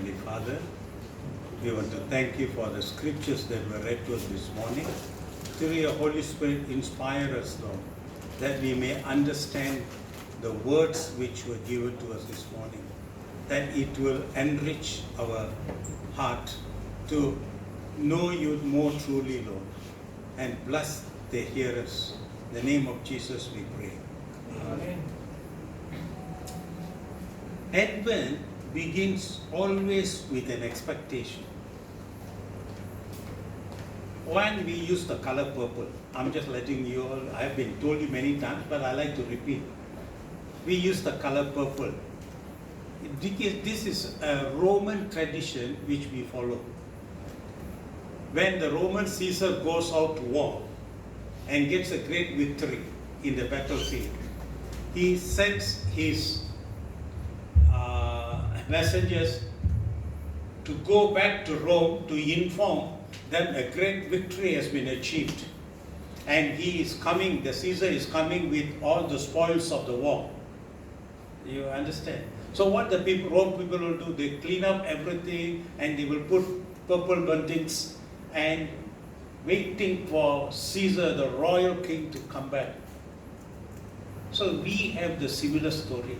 Heavenly Father, we want to thank you for the scriptures that were read to us this morning. Through your Holy Spirit, inspire us, Lord, that we may understand the words which were given to us this morning, that it will enrich our heart to know you more truly, Lord, and bless the hearers. In the name of Jesus we pray. Amen. Advent begins always with an expectation. When we use the color purple, I'm just letting you all, I've been told you many times, but I like to repeat. We use the color purple. This is a Roman tradition which we follow. When the Roman Caesar goes out to war and gets a great victory in the battlefield, he sends his messengers to go back to Rome to inform them a great victory has been achieved. And he is coming, the Caesar is coming with all the spoils of the war. You understand? So what the people, Rome people will do, they clean up everything and they will put purple buntings and waiting for Caesar, the royal king, to come back. So we have the similar story.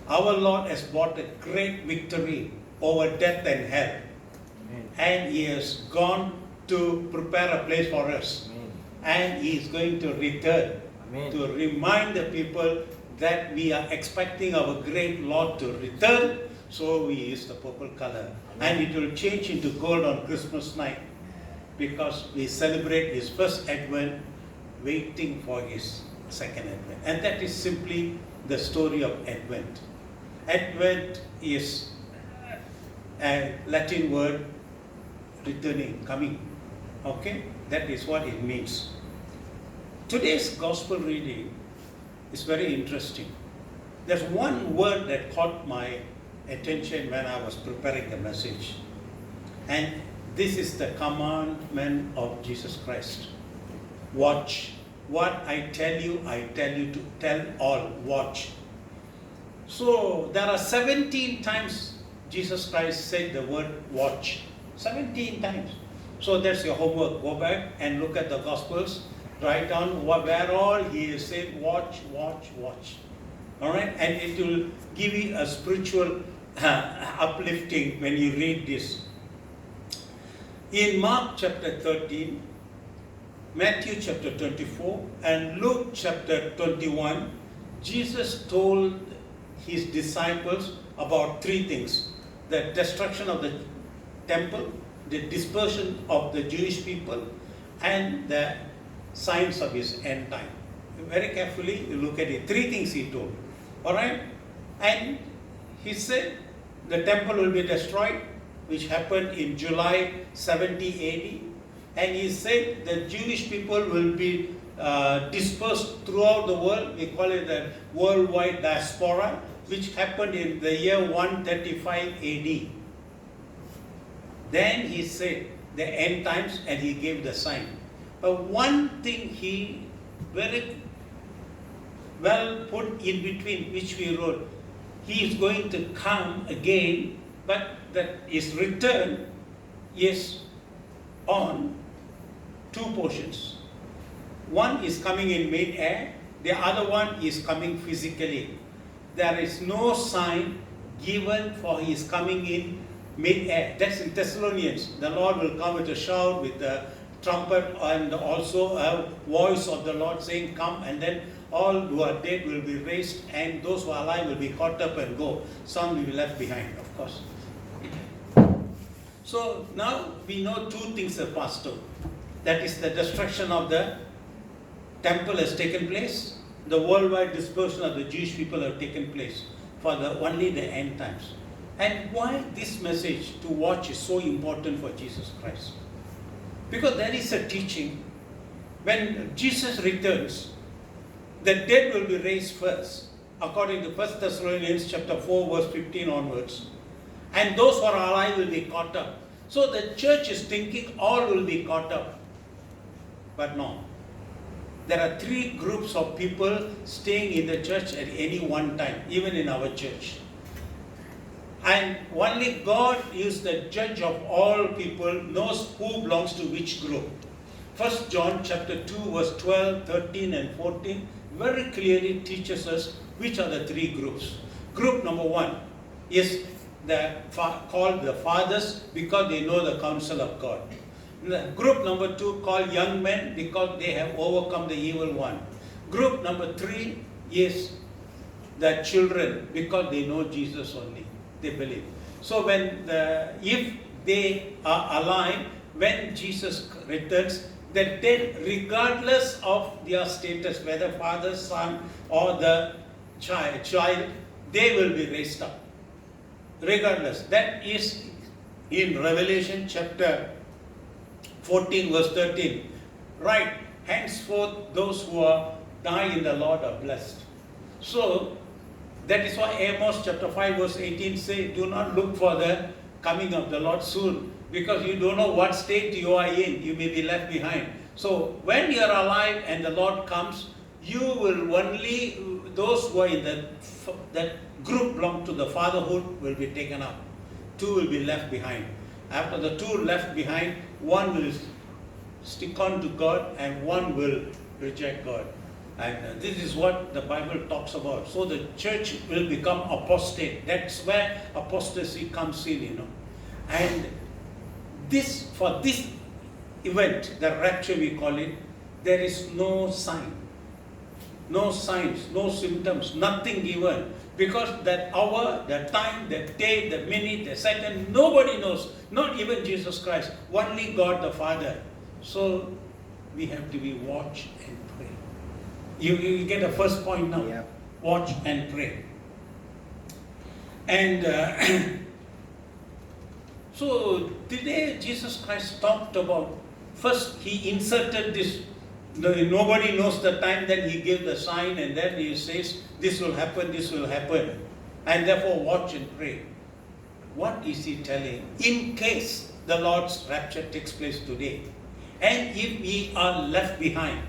Our Lord has bought a great victory over death and hell. Amen. And He has gone to prepare a place for us. Amen. And He is going to return Amen. to remind the people that we are expecting our great Lord to return. So we use the purple color. Amen. And it will change into gold on Christmas night, because we celebrate His first Advent, waiting for His second Advent. And that is simply the story of Advent. Advent is a Latin word, returning, coming. Okay? That is what it means. Today's gospel reading is very interesting. There's one word that caught my attention when I was preparing the message. And this is the commandment of Jesus Christ. Watch. What I tell you to tell all. Watch. So there are 17 times Jesus Christ said the word watch. 17 times. So that's your homework. Go back and look at the Gospels. Write down where all He is saying watch, watch, watch. Alright? And it will give you a spiritual uplifting when you read this. In Mark chapter 13, Matthew chapter 24, and Luke chapter 21, Jesus told His disciples about three things: the destruction of the temple, the dispersion of the Jewish people, and the signs of His end time. Very carefully, you look at it. Three things He told. Alright? And He said the temple will be destroyed, which happened in July 70 AD. And He said the Jewish people will be dispersed throughout the world. We call it the worldwide diaspora, which happened in the year 135 AD. Then He said the end times, and He gave the sign. But one thing He very well put in between, which we wrote, He is going to come again, but that His return is on two portions. One is coming in mid-air, the other one is coming physically. There is no sign given for His coming in mid-air. That's in Thessalonians. The Lord will come with a shout, with a trumpet, and also a voice of the Lord saying, come, and then all who are dead will be raised, and those who are alive will be caught up and go. Some will be left behind, of course. So now we know two things have passed out. That is, the destruction of the temple has taken place. The worldwide dispersion of the Jewish people have taken place for only the end times. And why this message to watch is so important for Jesus Christ? Because there is a teaching. When Jesus returns, the dead will be raised first, according to 1 Thessalonians chapter 4, verse 15 onwards. And those who are alive will be caught up. So the church is thinking all will be caught up. But no. There are three groups of people staying in the church at any one time, even in our church. And only God is the judge of all people, knows who belongs to which group. 1 John chapter 2 verse 12, 13 and 14 very clearly teaches us which are the three groups. Group number 1 is called the fathers because they know the counsel of God. Group number 2 called young men because they have overcome the evil one. Group number 3 is the children because they know Jesus only. They believe. So if they are alive when Jesus returns, that then regardless of their status, whether father, son or the child, they will be raised up. Regardless. That is in Revelation chapter 14 verse 13. Right. Henceforth those who die in the Lord are blessed. So that is why Amos chapter 5 verse 18 says, do not look for the coming of the Lord soon, because you don't know what state you are in. You may be left behind. So when you are alive and the Lord comes, you will only, those who are in that group belong to the fatherhood will be taken up. 2 will be left behind. After the 2 left behind, 1 will stick on to God and 1 will reject God. And this is what the Bible talks about. So the church will become apostate. That's where apostasy comes in, And for this event, the rapture we call it, there is no sign. No signs, no symptoms, nothing given. Because that hour, the time, the day, the minute, the second, nobody knows. Not even Jesus Christ. Only God the Father. So we have to be watch and pray. You get the first point now. Yeah. Watch and pray. And so today Jesus Christ talked about, first he inserted this, nobody knows the time, then he gave the sign and then he says, this will happen, and therefore watch and pray. What is he telling? In case the Lord's rapture takes place today, and if we are left behind,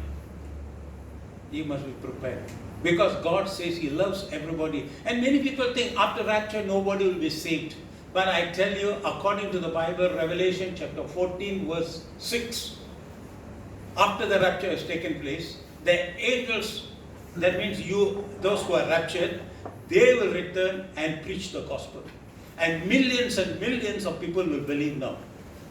you must be prepared. Because God says he loves everybody. And many people think after rapture nobody will be saved. But I tell you, according to the Bible, Revelation chapter 14 verse 6, after the rapture has taken place, the angels, that means those who are raptured, they will return and preach the gospel. And millions of people will believe now.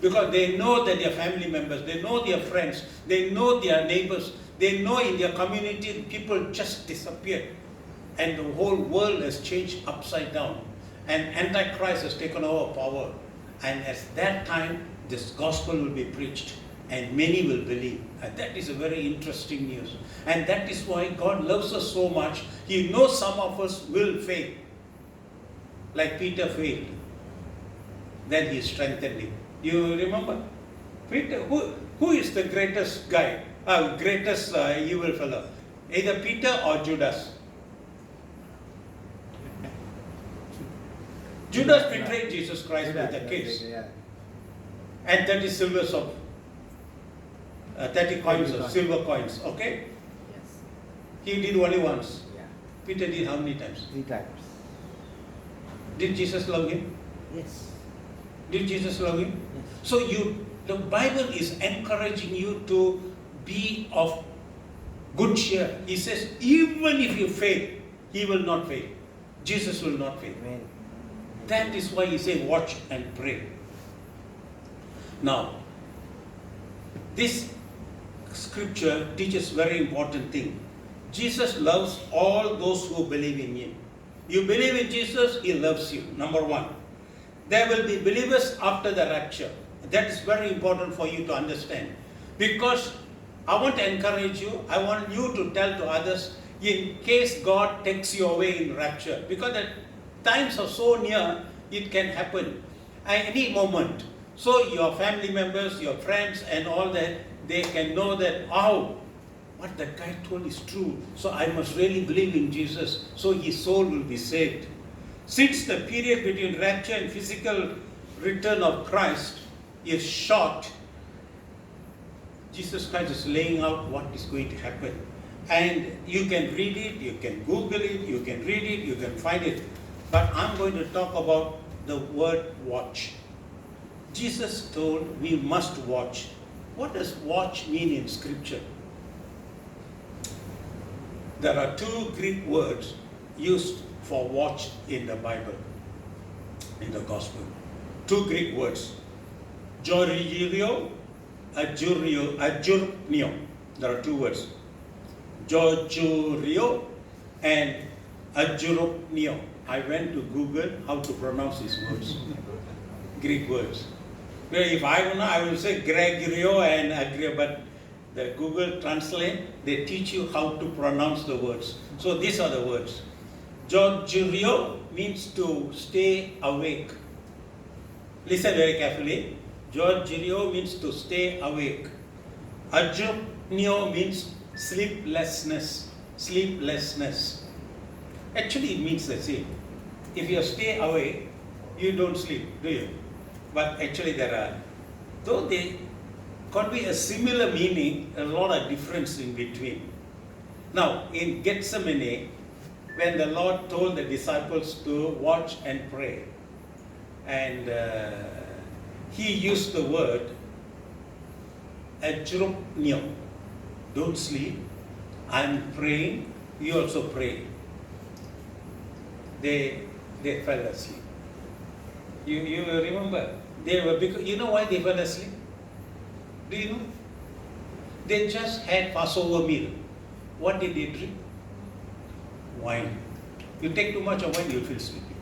Because they know that their family members, they know their friends, they know their neighbors, they know in their community people just disappeared. And the whole world has changed upside down. And Antichrist has taken over power. And at that time, this gospel will be preached. And many will believe. And that is a very interesting news. And that is why God loves us so much. He knows some of us will fail. Like Peter failed. Then he strengthened him. You remember? Peter, who is the greatest guy? Greatest evil fellow? Either Peter or Judas. Judas betrayed Jesus Christ with a kiss. And 30 silvers of 30 coins of silver coins. Okay? Yes. He did only once. Yeah. Peter did how many times? 3 times. Did Jesus love him? Yes. Did Jesus love him? Yes. So the Bible is encouraging you to be of good cheer. He says, even if you fail, he will not fail. Jesus will not fail. Amen. That is why he said, watch and pray. Now, this scripture teaches very important thing. Jesus loves all those who believe in him. You believe in Jesus, he loves you. Number 1. There will be believers after the rapture. That is very important for you to understand. Because I want to encourage you, I want you to tell to others, in case God takes you away in rapture. Because the times are so near, it can happen at any moment. So your family members, your friends and all that, they can know that, oh, what that guy told is true. So I must really believe in Jesus. So his soul will be saved. Since the period between rapture and physical return of Christ is short, Jesus Christ is laying out what is going to happen. And you can read it, you can Google it, you can read it, you can find it. But I'm going to talk about the word watch. Jesus told we must watch. What does watch mean in Scripture? There are two Greek words used for watch in the Bible, in the Gospel. Two Greek words. Georgio, adjurnio. There are two words. Georgio and adjurnio. I went to Google how to pronounce these words. Greek words. Well, if I want to, I will say Gregorio and Agrio, but the Google Translate, they teach you how to pronounce the words. So these are the words. Georgio means to stay awake. Listen very carefully. Georgio means to stay awake. Adjurnio means sleeplessness. Sleeplessness. Actually, it means the same. If you stay awake, you don't sleep, do you? But actually there are, though they convey a similar meaning, a lot of difference in between. Now, in Gethsemane, when the Lord told the disciples to watch and pray, and he used the word adjurnio, don't sleep, I'm praying, you also pray. They fell asleep. You remember? They were, because you know why they fell asleep? Do you know? They just had Passover meal. What did they drink? Wine. You take too much of wine, you'll feel sleepy.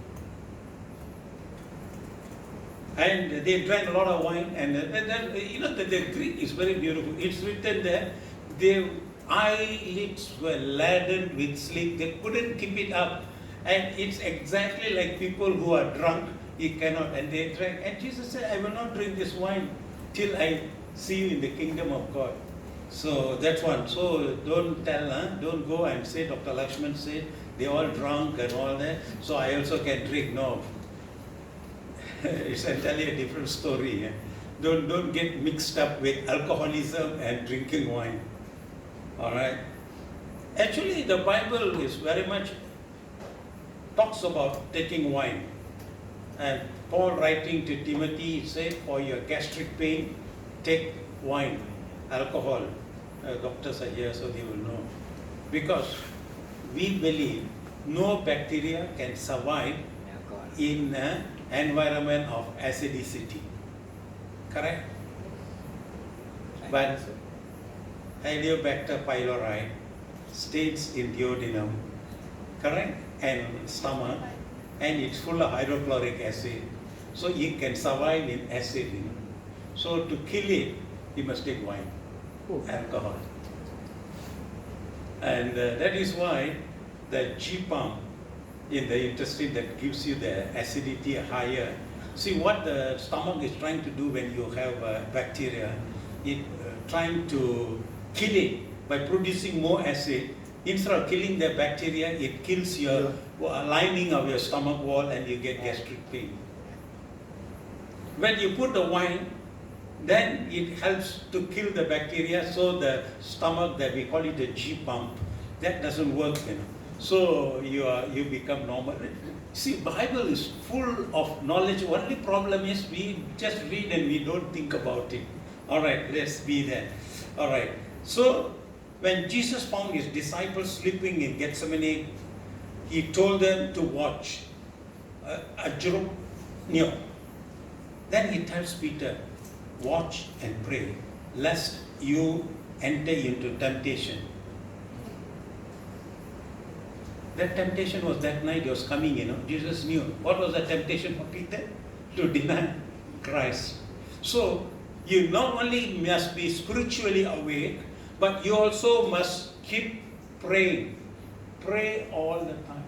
And they drank a lot of wine, and then, you know, the Greek is very beautiful. It's written there, their eyelids were laden with sleep. They couldn't keep it up. And it's exactly like people who are drunk, he cannot, and they drank. And Jesus said, I will not drink this wine till I see you in the kingdom of God. So that's one. So don't tell, don't go and say, Dr. Lakshman said, they all drunk and all that, so I also can drink. No. I'll tell you a different story. Don't get mixed up with alcoholism and drinking wine. All right. Actually, the Bible is very much talks about taking wine. And Paul writing to Timothy said, for your gastric pain, take wine, alcohol. Doctors are here, so they will know. Because we believe no bacteria can survive in an environment of acidicity. Correct? But Helicobacter pylori stays in duodenum, correct? And stomach, and it's full of hydrochloric acid. So it can survive in acid. So to kill it, you must take wine, alcohol. And that is why the G pump in the intestine that gives you the acidity higher. See what the stomach is trying to do when you have bacteria, it trying to kill it by producing more acid. Instead of killing the bacteria, it kills your lining of your stomach wall and you get gastric pain. When you put the wine, then it helps to kill the bacteria, so the stomach, that we call it the G pump, that doesn't work, So you become normal. See, Bible is full of knowledge. Only problem is we just read and we don't think about it. All right, let's be there. All right. So when Jesus found his disciples sleeping in Gethsemane, he told them to watch. Adjurnio. Then he tells Peter, watch and pray, lest you enter into temptation. That temptation was that night, it was coming, Jesus knew. What was the temptation for Peter? To deny Christ. So, you not only must be spiritually awake, but you also must keep praying. Pray all the time.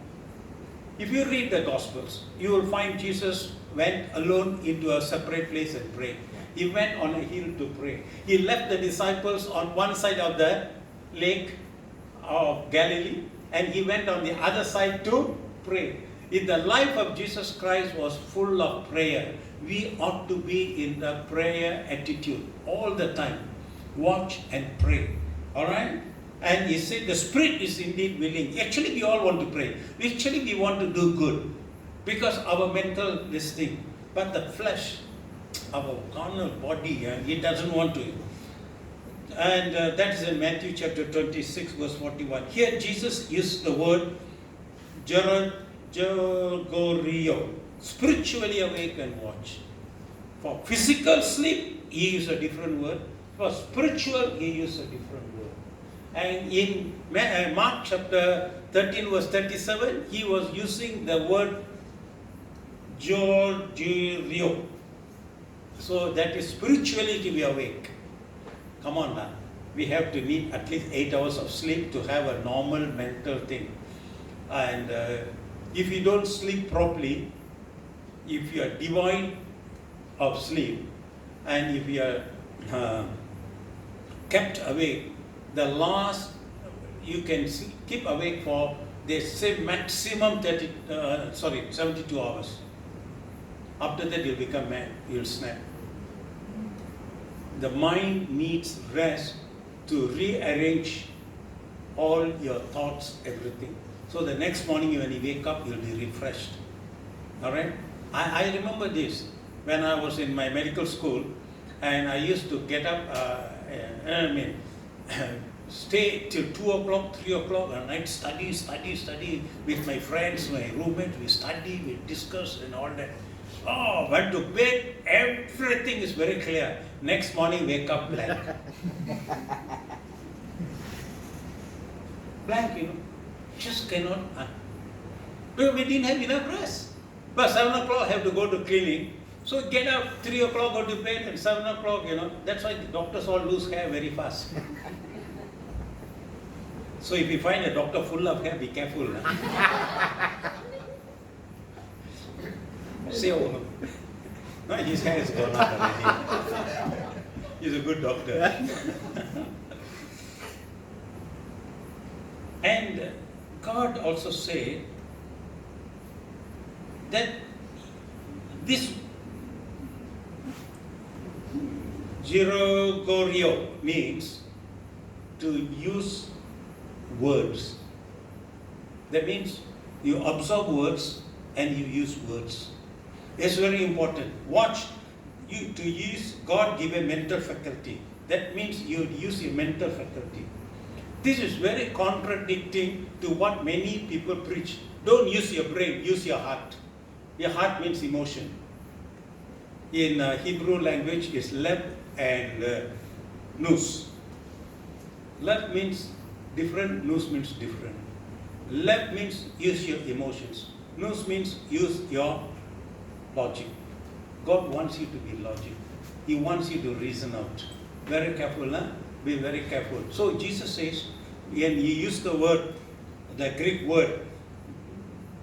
If you read the Gospels, you will find Jesus went alone into a separate place and prayed. He went on a hill to pray. He left the disciples on one side of the lake of Galilee, and he went on the other side to pray. If the life of Jesus Christ was full of prayer, we ought to be in the prayer attitude all the time. Watch and pray. All right? And he said the spirit is indeed willing. Actually, we all want to pray. Actually, we want to do good. Because our mental this thing, but the flesh, our carnal body, it doesn't want to. And that is in Matthew chapter 26, verse 41. Here Jesus used the word Gerogorio, spiritually awake and watch. For physical sleep, he used a different word. For spiritual, he used a different word. And in Mark chapter 13, verse 37, he was using the word Georgirio. So that is spiritually to be awake. Come on now. We have to need at least 8 hours of sleep to have a normal mental thing. And if you don't sleep properly, if you are devoid of sleep, and if you are kept awake, the last you can keep awake for, they say maximum 72 hours. After that you'll become mad, you'll snap. The mind needs rest to rearrange all your thoughts, everything. So the next morning when you wake up, you'll be refreshed. Alright? I remember this when I was in my medical school, and I used to get up, stay till 2 o'clock, 3 o'clock at night, study with my friends, my roommates, we study, we discuss and all that. Oh, went to bed, everything is very clear. Next morning, wake up blank. Blank, just cannot. But we didn't have enough rest. But 7 o'clock, have to go to clinic. So get up, 3 o'clock, go to bed, and 7 o'clock, that's why the doctors all lose hair very fast. So if you find a doctor full of hair, be careful. Say, oh, no, his hair is gone up already. He's a good doctor. And God also said that this Gerogorio means to use words. That means you absorb words and you use words. It's very important. Watch, you to use God-given mental faculty. That means you use your mental faculty. This is very contradicting to what many people preach. Don't use your brain, use your heart. Your heart means emotion. In Hebrew language is leb and nous. Leb means different, nous means different. Leb means use your emotions. Nous means use your logic. God wants you to be logic. He wants you to reason out. Very careful, huh? Be very careful. So Jesus says, and he used the word, the Greek word,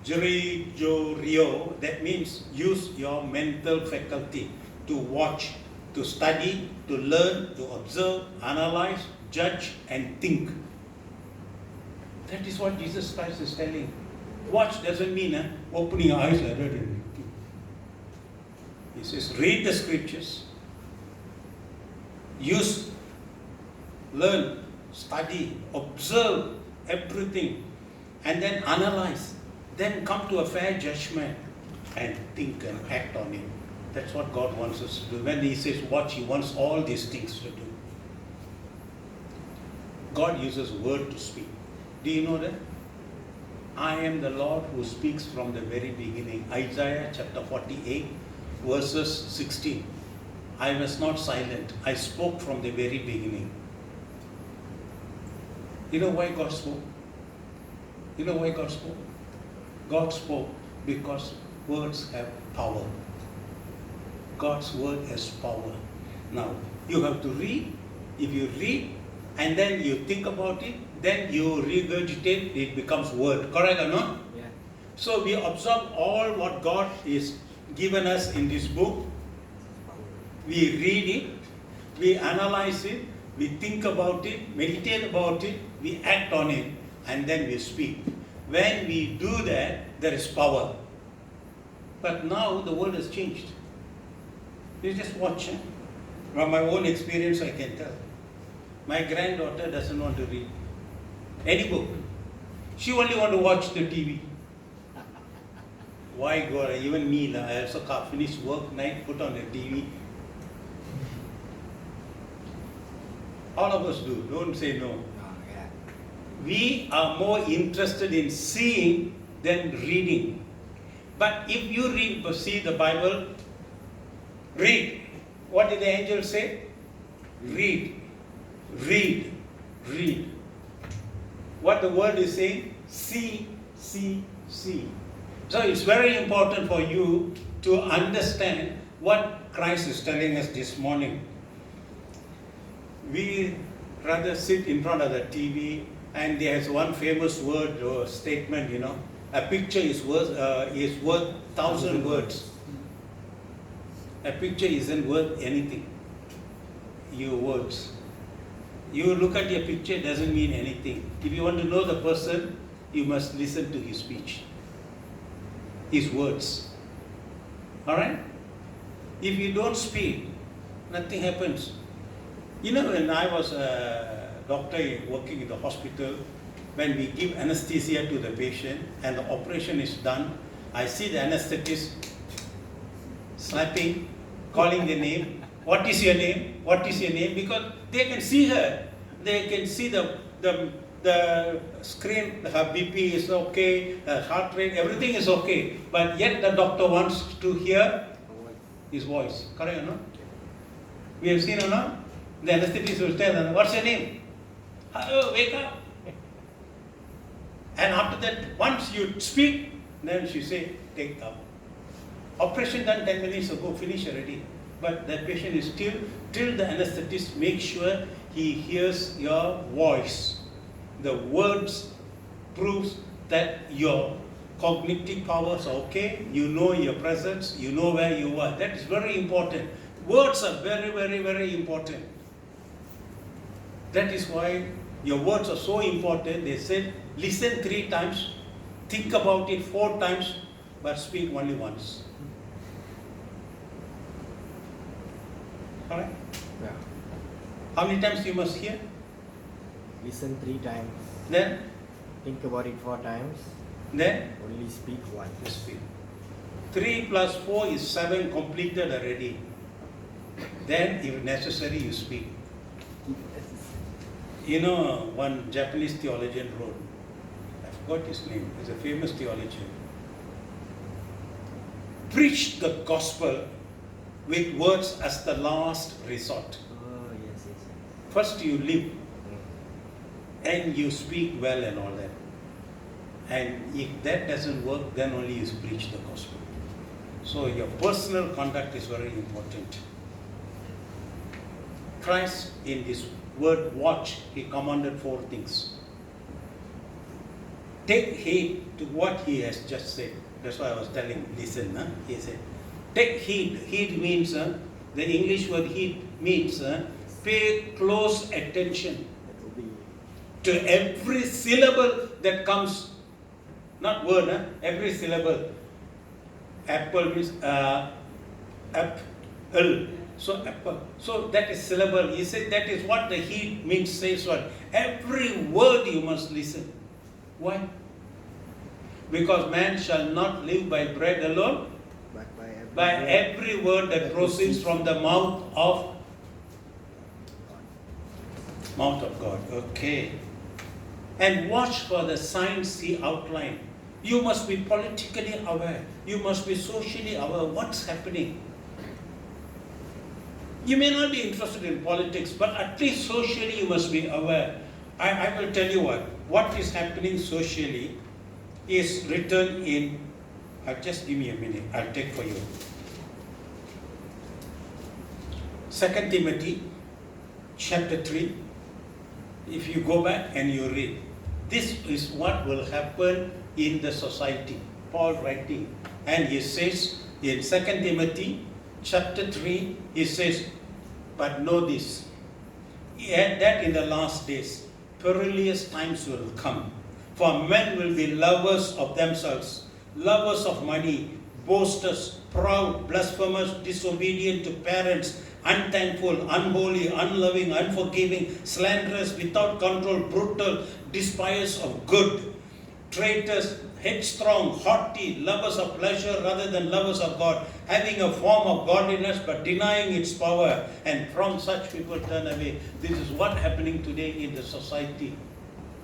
Gerogorio, that means use your mental faculty to watch, to study, to learn, to observe, analyze, judge, and think. That is what Jesus Christ is telling. Watch doesn't mean opening your eyes like that. He says, read the scriptures, use, learn, study, observe everything, and then analyze. Then come to a fair judgment and think and act on it. That's what God wants us to do. When He says watch, He wants all these things to do. God uses word to speak. Do you know that? I am the Lord who speaks from the very beginning. Isaiah chapter 48, verses 16. I was not silent. I spoke from the very beginning. You know why God spoke? You know why God spoke? God spoke because words have power. God's word has power. Now, you have to read. If you read and then you think about it, then you regurgitate, it becomes word. Correct or not? Yeah. So we absorb all what God is given us in this book. We read it, we analyze it, we think about it, meditate about it, we act on it, and then we speak. When we do that, there is power. But now the world has changed. You just watch it. From my own experience, I can tell. My granddaughter doesn't want to read any book. She only wants to watch the TV. Why go? Even me, I also finish work night, put on the TV. All of us do. Don't say no. Yeah. We are more interested in seeing than reading. But if you see the Bible, read. What did the angel say? Read, read, read. What the word is saying? See, see, see. So it's very important for you to understand what Christ is telling us this morning. We rather sit in front of the TV, and there's one famous word or statement, a picture is worth 1,000 words. A picture isn't worth anything. Your words. You look at your picture, it doesn't mean anything. If you want to know the person, you must listen to his speech, his words. Alright? If you don't speak, nothing happens. When I was a doctor working in the hospital, when we give anesthesia to the patient and the operation is done, I see the anesthetist slapping, calling the name. What is your name? What is your name? Because they can see her. They can see the screen, her BP is okay, her heart rate, everything is okay. But yet the doctor wants to hear his voice. Correct or not? We have seen or not? The anesthetist will tell them, what's your name? Hello, wake up. And after that, once you speak, then she say, take up. Operation done 10 minutes ago, finish already. But that patient is till the anesthetist makes sure he hears your voice. The words proves that your cognitive powers are okay, you know your presence, you know where you are. That is very important. Words are very, very, very important. That is why your words are so important. They said, listen 3 times, think about it 4 times, but speak only once. Alright? Yeah. How many times you must hear? Listen 3 times. Then? Think about it 4 times. Then? Only speak once. Speak. 3 plus 4 is 7 completed already. Then, if necessary, you speak. One Japanese theologian wrote, I forgot his name, he's a famous theologian. Preach the gospel with words as the last resort. Oh, yes. First you live and you speak well and all that. And if that doesn't work, then only you preach the gospel. So your personal conduct is very important. Christ, in this word watch, he commanded 4 things. Take heed to what he has just said. That's why I was telling, listen. He said, take heed. Heed means, the English word heed means, pay close attention to every syllable that comes. Not word, every syllable. Apple means apple. So apple. So that is syllable. He said that is what the heed means, says what. Every word you must listen. Why? Because man shall not live by bread alone, But by every word that proceeds from the mouth of God. Okay. And watch for the signs he outlined. You must be politically aware. You must be socially aware of what's happening. You may not be interested in politics, but at least socially you must be aware. I will tell you what is happening socially is written in, just give me a minute, I'll take for you. 2 Timothy chapter 3, if you go back and you read, this is what will happen in the society. Paul writing, and he says in 2 Timothy chapter 3, he says, but know this, that in the last days, perilous times will come. For men will be lovers of themselves, lovers of money, boasters, proud, blasphemous, disobedient to parents, unthankful, unholy, unloving, unforgiving, slanderous, without control, brutal, despisers of good, traitors, headstrong, haughty, lovers of pleasure rather than lovers of God, having a form of godliness but denying its power, and from such people turn away. This is what happening today in the society.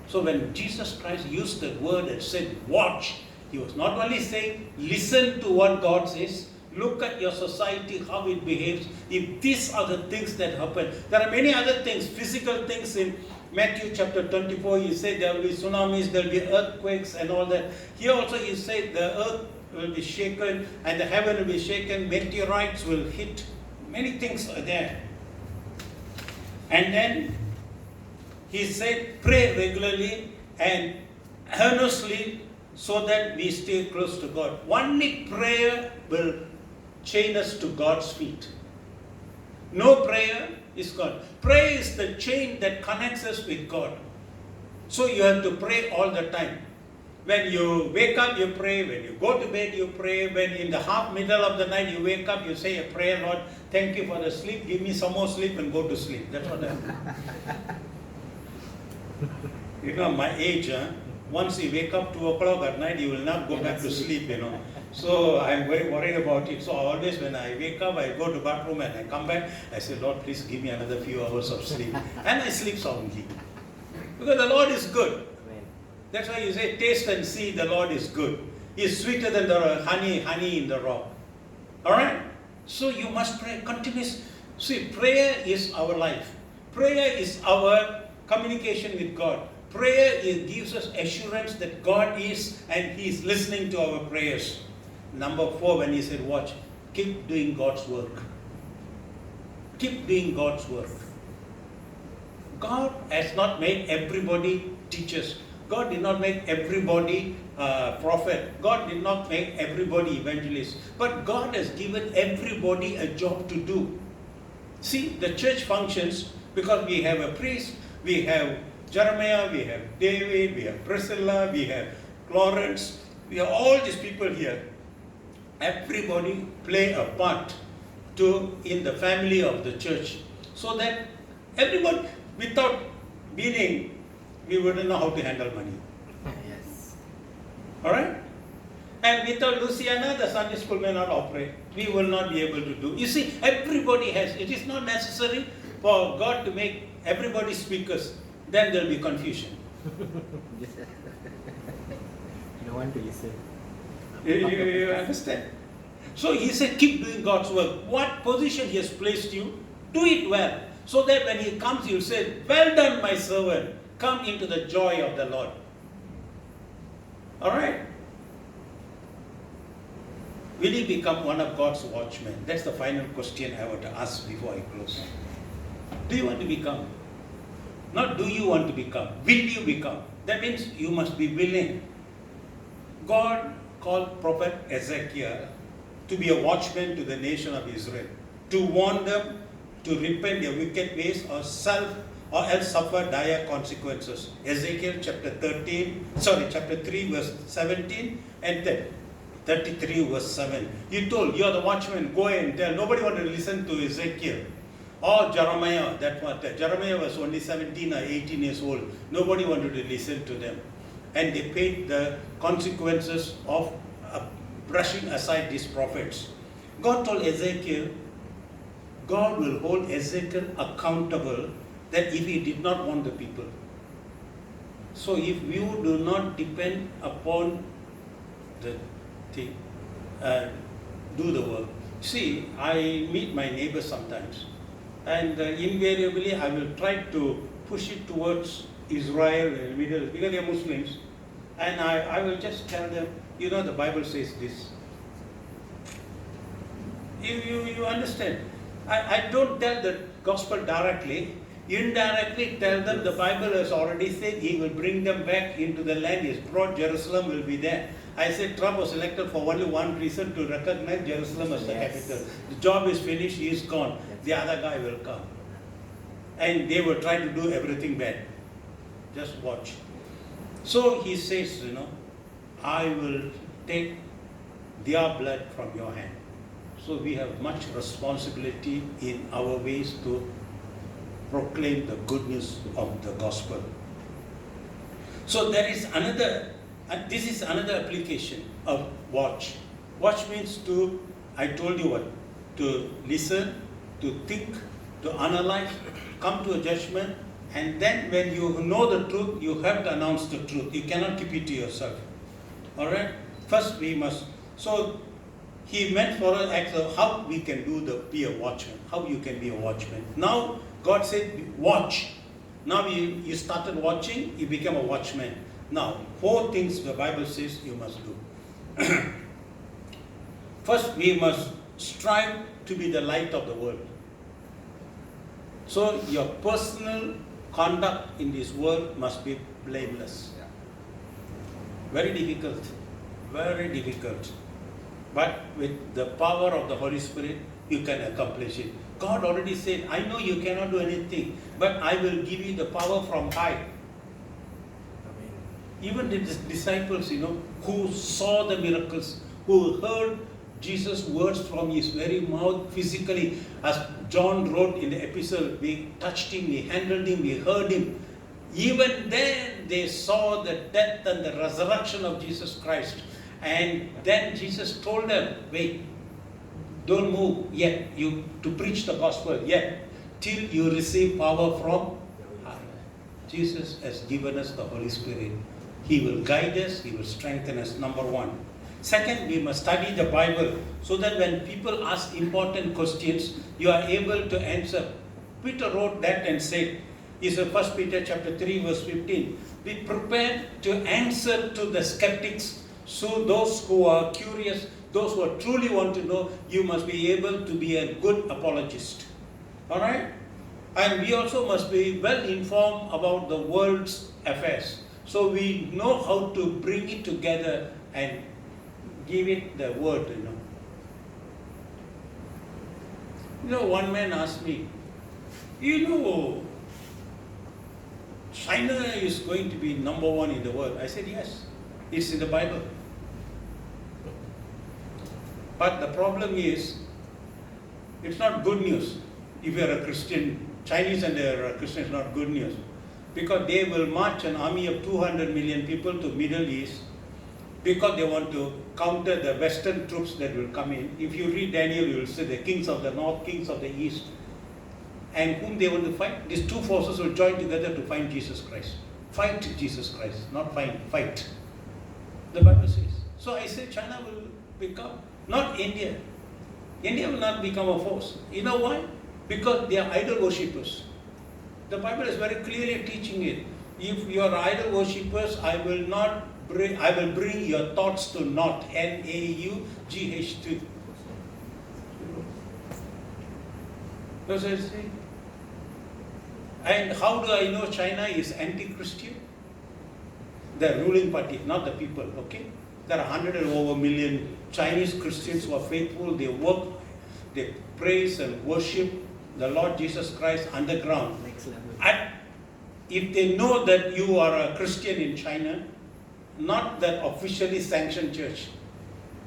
So when Jesus Christ used the word and said, watch, he was not only saying, listen to what God says, look at your society, how it behaves. If these are the things that happen, there are many other things, physical things in Matthew chapter 24, he said there will be tsunamis, there will be earthquakes and all that. Here also he said the earth will be shaken and the heaven will be shaken, meteorites will hit. Many things are there. And then he said, pray regularly and earnestly so that we stay close to God. Only prayer will chain us to God's feet. No prayer is God. Prayer is the chain that connects us with God. So you have to pray all the time. When you wake up, you pray. When you go to bed, you pray. When in the middle of the night you wake up, you say a prayer, Lord, thank you for the sleep. Give me some more sleep and go to sleep. That's what I do. You know, my age, once you wake up 2 o'clock at night, you will not go back to sleep, you know. So I'm very worried about it. So always when I wake up, I go to bathroom and I come back, I say, Lord, please give me another few hours of sleep. And I sleep soundly. Because the Lord is good. Amen. That's why you say, taste and see the Lord is good. He is sweeter than the honey in the rock. Alright? So you must pray continuously. See, prayer is our life. Prayer is our communication with God. Prayer gives us assurance that God is and He is listening to our prayers. Number 4, when he said, watch, keep doing God's work. Keep doing God's work. God has not made everybody teachers. God did not make everybody prophet. God did not make everybody evangelist. But God has given everybody a job to do. See, the church functions because we have a priest, we have Jeremiah, we have David, we have Priscilla, we have Clarence, we have all these people here. Everybody play a part in the family of the church. So that everyone, without meaning, we wouldn't know how to handle money. Yes. Alright? And without Luciana, the Sunday school may not operate. We will not be able to do. You see, everybody has, it is not necessary for God to make everybody speakers. Then there will be confusion. No one to listen. You understand? So he said, keep doing God's work. What position He has placed you, do it well. So that when He comes, He will say, well done, my servant. Come into the joy of the Lord. Alright? Will you become one of God's watchmen? That's the final question I want to ask before I close. Do you want to become? Not do you want to become. Will you become? That means you must be willing. God called Prophet Ezekiel to be a watchman to the nation of Israel, to warn them to repent their wicked ways or else suffer dire consequences. Ezekiel chapter 3 verse 17 and then 33 verse 7. He told, you are the watchman, go and tell. Nobody wanted to listen to Ezekiel. Or Jeremiah, Jeremiah was only 17 or 18 years old. Nobody wanted to listen to them. And they paid the consequences of brushing aside these prophets. God told Ezekiel, God will hold Ezekiel accountable that if he did not want the people. So if you do not depend upon the thing, do the work. See, I meet my neighbors sometimes. And invariably, I will try to push it towards Israel and Middle East because they are Muslims. And I will just tell them, you know, the Bible says this. You understand? I don't tell the gospel directly. Indirectly tell them the Bible has already said He will bring them back into the land. He has brought Jerusalem will be there. I said Trump was elected for only one reason, to recognize Jerusalem as the capital. The job is finished, he is gone. The other guy will come. And they will try to do everything bad. Just watch. So he says, you know, I will take their blood from your hand. So we have much responsibility in our ways to proclaim the good news of the gospel. So there is another And this is another application of watch. Watch means to, I told you what, to listen, to think, to analyze, come to a judgment, and then when you know the truth, you have to announce the truth. You cannot keep it to yourself. Alright? First we must, so he meant for us how we can be a watchman, how you can be a watchman. Now God said, watch. Now you started watching, you become a watchman. Now, 4 things the Bible says you must do. First, we must strive to be the light of the world. So, your personal conduct in this world must be blameless. Very difficult. Very difficult. But with the power of the Holy Spirit, you can accomplish it. God already said, I know you cannot do anything, but I will give you the power from high. Even the disciples, who saw the miracles, who heard Jesus' words from his very mouth physically, as John wrote in the epistle, we touched him, we handled him, we heard him. Even then they saw the death and the resurrection of Jesus Christ. And then Jesus told them, wait, don't move yet, to preach the gospel yet, till you receive power from high. Jesus has given us the Holy Spirit. He will guide us, He will strengthen us, number 1. Second, we must study the Bible so that when people ask important questions, you are able to answer. Peter wrote that and said, is 1 Peter chapter 3 verse 15, be prepared to answer to the skeptics. So those who are curious, those who are truly want to know, you must be able to be a good apologist. Alright? And we also must be well informed about the world's affairs. So we know how to bring it together and give it the word, One man asked me, China is going to be number 1 in the world. I said, yes, it's in the Bible. But the problem is, it's not good news. If you are a Christian, Chinese and they are Christians, not good news. Because they will march an army of 200 million people to Middle East because they want to counter the Western troops that will come in. If you read Daniel, you will see the kings of the north, kings of the east. And whom they want to fight? These 2 forces will join together to find Jesus Christ. Fight Jesus Christ, not find, fight. The Bible says. So I say China will become, not India. India will not become a force. You know why? Because they are idol worshippers. The Bible is very clearly teaching it. If you are idol worshippers, I will bring your thoughts to naught. N-A-U-G-H-T. That's what I say. And how do I know China is anti-Christian? The ruling party, not the people, okay? There are 100 and over million Chinese Christians who are faithful. They work, they praise and worship the Lord Jesus Christ underground. Next level. And if they know that you are a Christian in China, not that officially sanctioned church,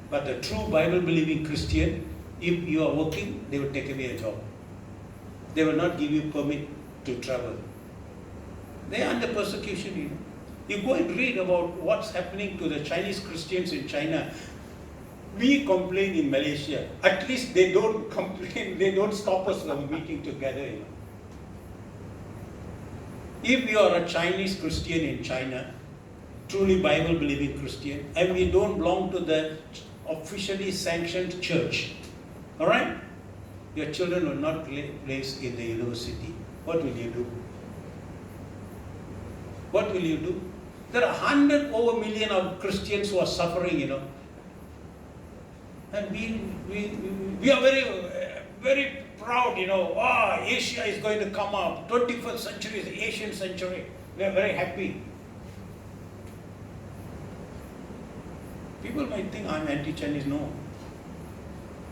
but the true Bible-believing Christian, if you are working, they will take away a job. They will not give you permit to travel. They are under persecution. You go and read about what's happening to the Chinese Christians in China. We complain in Malaysia. At least they don't complain, they don't stop us from meeting together. If you are a Chinese Christian in China, truly Bible-believing Christian, and we don't belong to the officially sanctioned church, alright? Your children will not place in the university. What will you do? What will you do? There are 100 over million of Christians who are suffering, And we are very proud, Asia is going to come up. 21st century is the Asian century. We are very happy. People might think I'm anti-Chinese. No.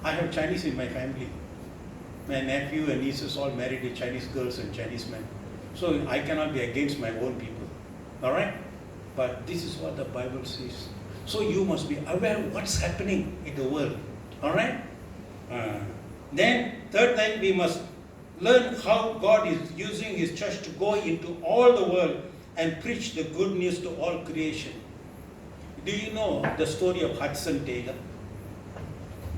I have Chinese in my family. My nephew and nieces all married to Chinese girls and Chinese men. So I cannot be against my own people. Alright? But this is what the Bible says. So you must be aware of what's happening in the world. Alright? Then, third thing, we must learn how God is using His church to go into all the world and preach the good news to all creation. Do you know the story of Hudson Taylor,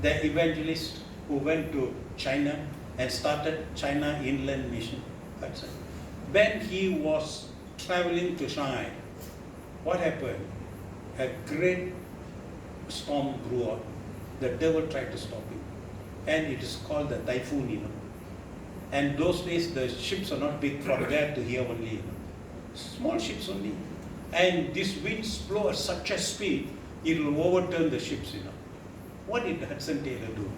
the evangelist who went to China and started China Inland Mission? Hudson. When he was traveling to Shanghai, what happened? A great storm grew out. The devil tried to stop him. And it is called the typhoon, And those days the ships are not big, from there to here only, Small ships only. And these winds blow at such a speed, it will overturn the ships, What did Hudson Taylor do?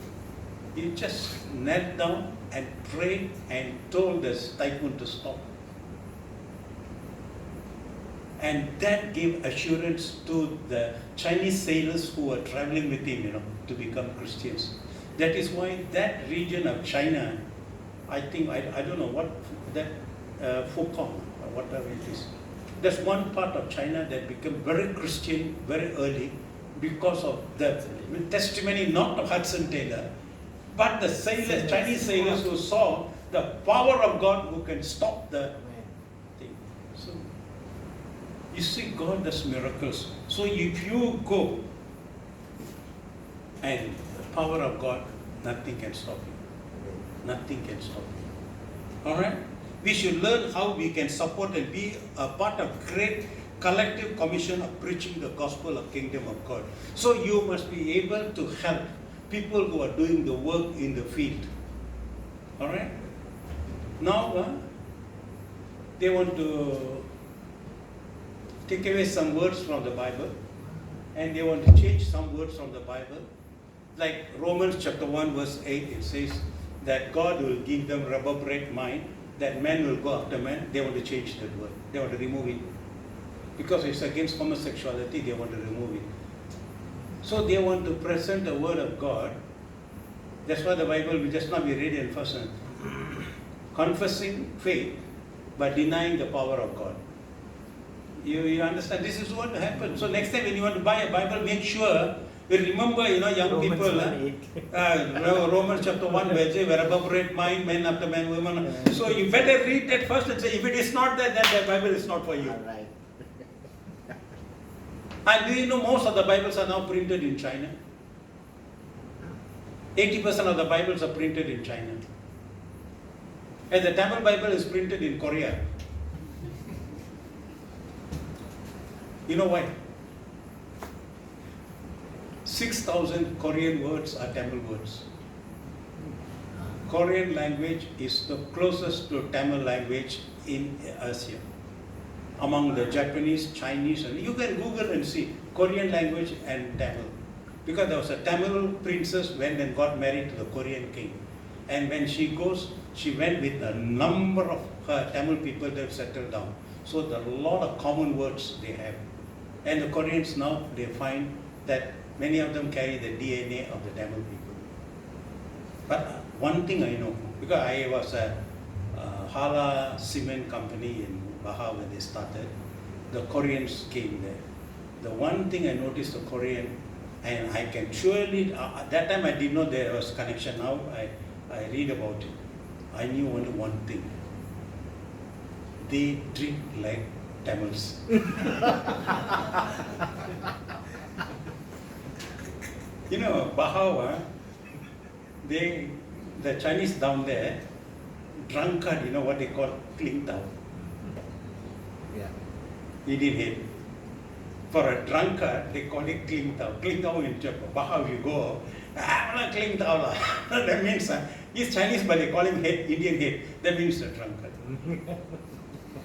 He just knelt down and prayed and told the typhoon to stop. And that gave assurance to the Chinese sailors who were traveling with him, to become Christians. That is why that region of China, I think, I don't know what, that Fukong, or whatever it is. That's one part of China that became very Christian very early because of the testimony not of Hudson Taylor, but the sailors, Chinese sailors who saw the power of God who can stop the thing. So, you see, God does miracles. So if you go and the power of God, nothing can stop you. Nothing can stop you. Alright? We should learn how we can support and be a part of great collective commission of preaching the gospel of kingdom of God. So you must be able to help people who are doing the work in the field. Alright? Now, they want to take away some words from the Bible, and they want to change some words from the Bible. Like Romans chapter 1 verse 8, it says that God will give them reprobate mind, that men will go after men. They want to change that word. They want to remove it. Because it's against homosexuality, they want to remove it. So they want to present the word of God. That's why the Bible, we just now we read in first, confessing faith but denying the power of God. You understand? This is what happens. So next time when you want to buy a Bible, make sure you remember, young Romans people. Romans chapter 1, where say, reprobate mind, men after men, women. Yeah. So you better read that first and say, if it is not there, then the Bible is not for you. Alright. And do you know most of the Bibles are now printed in China? 80% of the Bibles are printed in China. And the Tamil Bible is printed in Korea. You know why? 6,000 Korean words are Tamil words. Korean language is the closest to Tamil language in Asia. Among the Japanese, Chinese, and you can Google and see Korean language and Tamil. Because there was a Tamil princess went and got married to the Korean king. And when she goes, she went with a number of her Tamil people that have settled down. So there are a lot of common words they have. And the Koreans now, they find that many of them carry the DNA of the Tamil people. But one thing I know, because I was a Hala cement company in Baha when they started, the Koreans came there. The one thing I noticed the Korean, and I can surely, at that time I didn't know there was connection. Now I read about it. I knew only one thing. They drink like Tamils. Bahawa, the Chinese down there, drunkard, what they call cling tao. Yeah. Indian head. For a drunkard, they call it cling tao. Cling tao in Baha, you go, cling tao. That means he's Chinese, but they call him head, Indian head. That means the drunkard.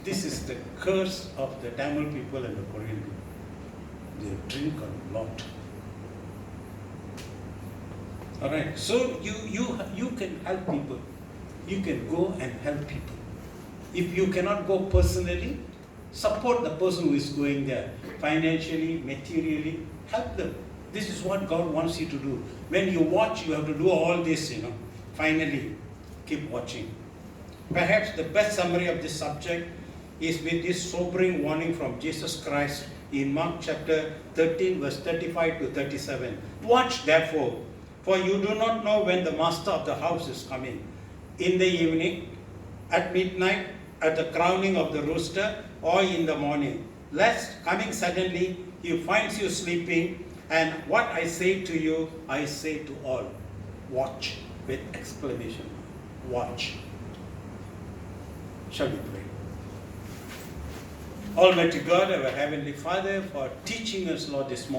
This is the curse of the Tamil people and the Korean people. They drink a lot. Alright, so you can help people. You can go and help people. If you cannot go personally, support the person who is going there. Financially, materially, help them. This is what God wants you to do. When you watch, you have to do all this, Finally, keep watching. Perhaps the best summary of this subject is with this sobering warning from Jesus Christ in Mark chapter 13, verse 35 to 37. Watch therefore, for you do not know when the master of the house is coming. In the evening, at midnight, at the crowing of the rooster, or in the morning, lest coming suddenly He finds you sleeping, and what I say to you, I say to all. Watch, with exclamation. Watch. Shall we pray? Almighty God, our Heavenly Father, for teaching us, Lord, this morning.